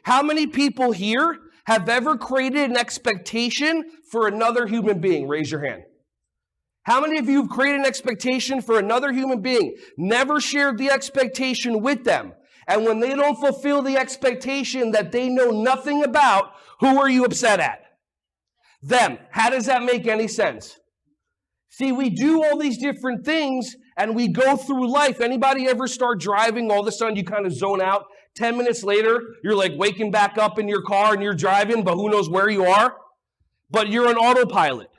How many people here have ever created an expectation for another human being? Raise your hand. How many of you have created an expectation for another human being, never shared the expectation with them, and when they don't fulfill the expectation that they know nothing about, who are you upset at? Them. How does that make any sense? See, we do all these different things and we go through life. Anybody ever start driving, all of a sudden you kind of zone out? 10 minutes later, you're like waking back up in your car and you're driving, but who knows where you are? But you're an autopilot.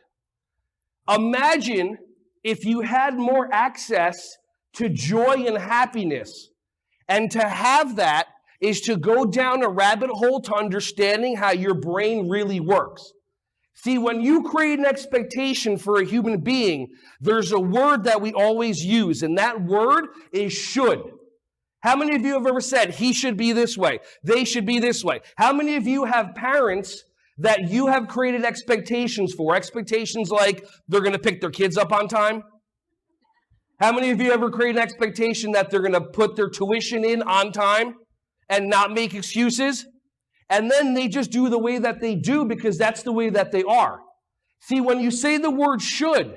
Imagine if you had more access to joy and happiness. And to have that is to go down a rabbit hole to understanding how your brain really works. See, when you create an expectation for a human being, there's a word that we always use, and that word is should. How many of you have ever said, he should be this way, they should be this way? How many of you have parents that you have created expectations for? Expectations like they're going to pick their kids up on time? How many of you ever create an expectation that they're going to put their tuition in on time and not make excuses? And then they just do the way that they do because that's the way that they are. See, when you say the word should,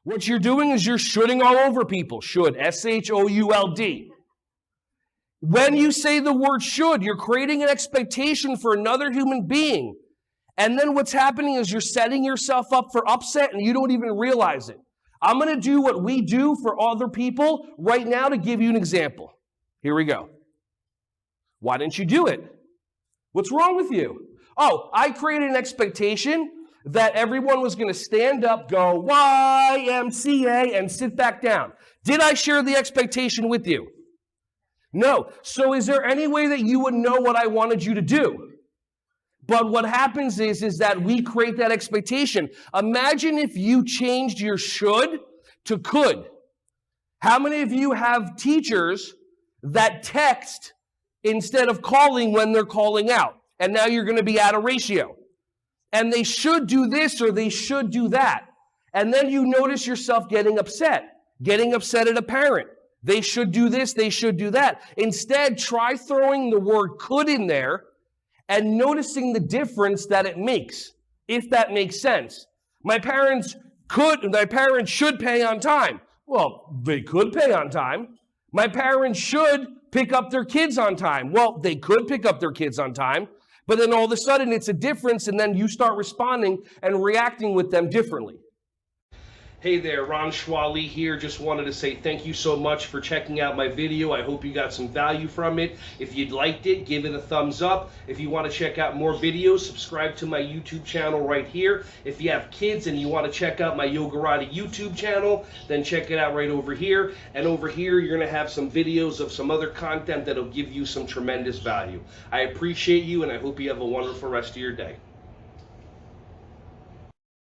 what you're doing is you're shoulding all over people. Should, S-H-O-U-L-D. When you say the word should, you're creating an expectation for another human being. And then what's happening is you're setting yourself up for upset and you don't even realize it. I'm going to do what we do for other people right now to give you an example. Here we go. Why didn't you do it? What's wrong with you? Oh, I created an expectation that everyone was going to stand up, go YMCA, and sit back down. Did I share the expectation with you? No. So is there any way that you would know what I wanted you to do? But what happens is that we create that expectation. Imagine if you changed your should to could. How many of you have teachers that text instead of calling when they're calling out? And now you're going to be out of ratio. And they should do this or they should do that. And then you notice yourself getting upset at a parent. They should do this, they should do that. Instead, try throwing the word could in there and noticing the difference that it makes, if that makes sense. My parents should pay on time. Well, they could pay on time. My parents should pick up their kids on time. Well, they could pick up their kids on time, but then all of a sudden it's a difference and then you start responding and reacting with them differently. Hey there, Ron Schwally here. Just wanted to say thank you so much for checking out my video. I hope you got some value from it. If you liked it, give it a thumbs up. If you want to check out more videos, subscribe to my YouTube channel right here. If you have kids and you want to check out my Yogarati YouTube channel, then check it out right over here. And over here, you're going to have some videos of some other content that'll give you some tremendous value. I appreciate you, and I hope you have a wonderful rest of your day.